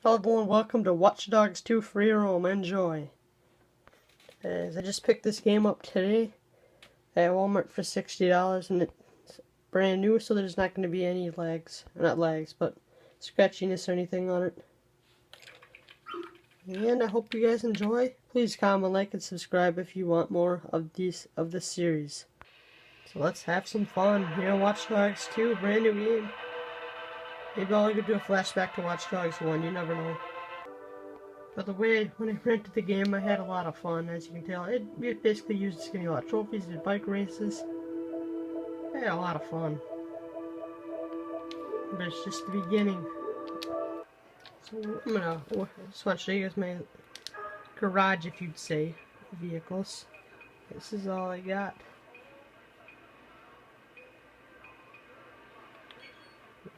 Hello everyone, welcome to Watch Dogs 2 Free Roam. Enjoy. As I just picked this game up today at Walmart for $60 and it's brand new, so there's not going to be any lags. Not lags, but scratchiness or anything on it. And I hope you guys enjoy. Please comment, like, and subscribe if you want more of this series. So let's have some fun. Watch Dogs 2, brand new game. Maybe I'll even do a flashback to Watch Dogs 1, you never know. By the way, when I rented the game, I had a lot of fun, as you can tell. We basically used to getting a lot of trophies, did bike races. I had a lot of fun. But it's just the beginning. So I just want to show you guys my garage, if you'd say, vehicles. This is all I got.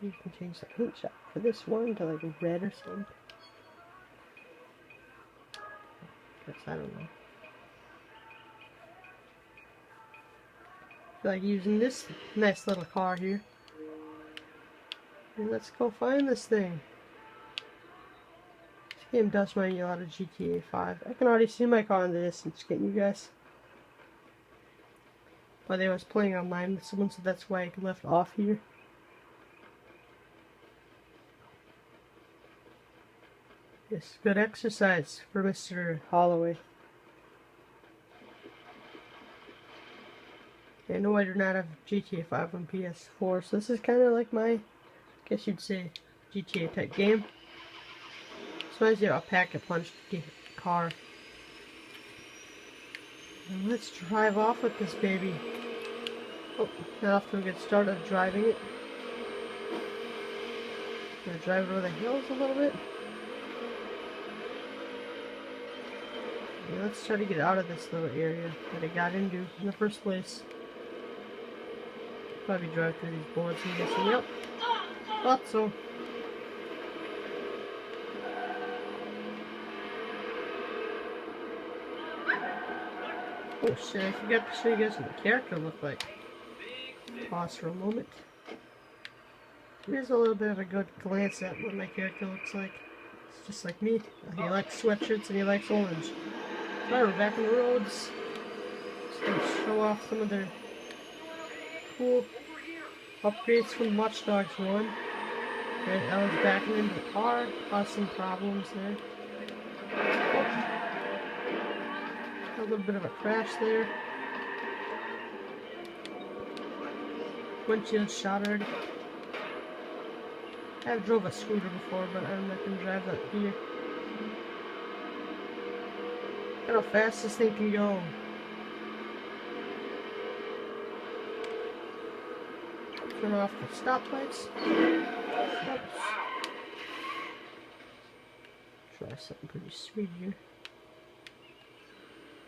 You can change the paint shop for this one to like red or something. I don't know. I feel like using this nice little car here. And let's go find this thing. This game does remind me a lot of GTA 5. I can already see my car in the distance, can't you guys? But I was playing online with someone, so that's why I left off here. Yes, good exercise for Mr. Holloway. I know I do not have GTA 5 on PS4, so this is kind of like my, I guess you'd say, GTA type game. This reminds me of a pack-a-punch car. And let's drive off with this baby. Oh, not off to a good start of driving it. Gonna drive it over the hills a little bit. Yeah, let's try to get out of this little area that I got into in the first place. Probably drive through these boards and guessing, yep. Thought so. Oh shit, I forgot to show you guys what the character looked like. Pause for a moment. Here's a little bit of a good glance at what my character looks like. It's just like me. He likes sweatshirts and he likes orange. Alright, we're back on the roads. Just gonna show off some of their cool upgrades from Watch Dogs 1. Right, I was backing into the car, caused some problems there. Oh. A little bit of a crash there. Windshield shattered. I've drove a scooter before, but I'm not going to drive that here. Look how fast this thing can go. Turn off the stoplights. Oops. Try something pretty sweet here.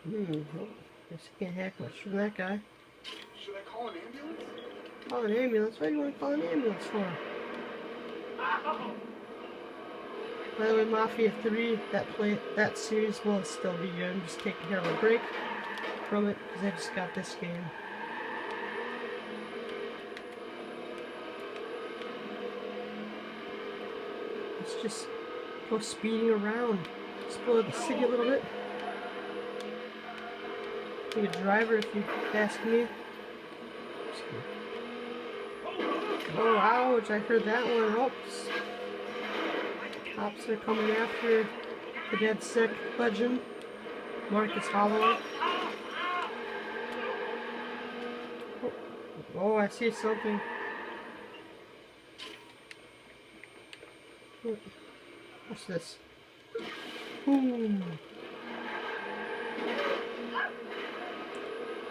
Oh, guess I can't hack much from that guy. Should I call an ambulance? Call an ambulance? What do you want to call an ambulance for? By the way, Mafia 3, that series will still be here. I'm just taking care of a break from it because I just got this game. Let's just go speeding around, explore the city a little bit. Be a driver if you ask me. Oh, ouch, I heard that one. Oops. Cops are coming after the Dedsec legend, Marcus Holloway. Oh, I see something. What's this? I'm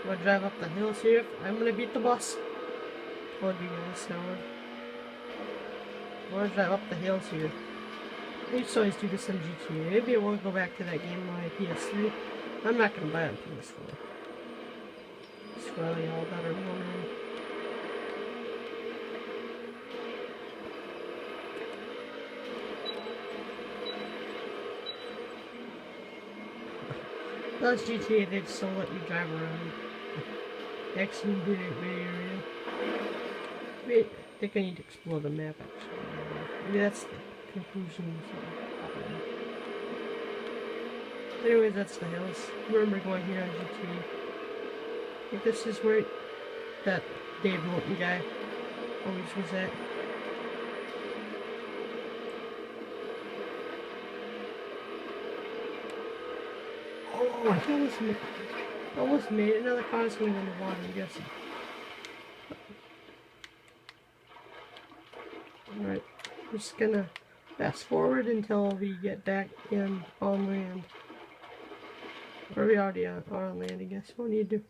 gonna drive up the hills here. I'm gonna beat the bus. Told you guys so. I'm gonna drive up the hills here. I used to always do this on GTA. Maybe I won't go back to that game on my PS3. I'm not gonna buy it on PS4. It's really all better than Those GTA, they'd still let you drive around. Actually, did it very area. Wait, I think I need to explore the map actually. Maybe that's the conclusion. So. happening. Anyways, that's the house. I remember going here on GT. I think this is where that Dave Moulton guy always was at. Oh, I almost made it. Another car is going in the water, I'm guessing. Alright, we're just gonna fast forward until we get back in on land. Or we already are on land, I guess. What do you do?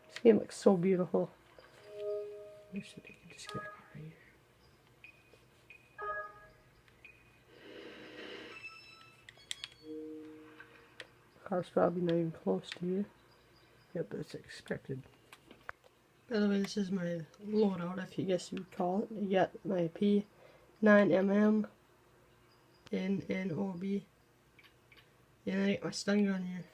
This game looks so beautiful. I wish I could just get a car right here. Car's probably not even close to you. Yep, that's expected. By the way, this is my loadout, if you guess you would call it. I got my P9mm NNOB. And I got my stun gun here.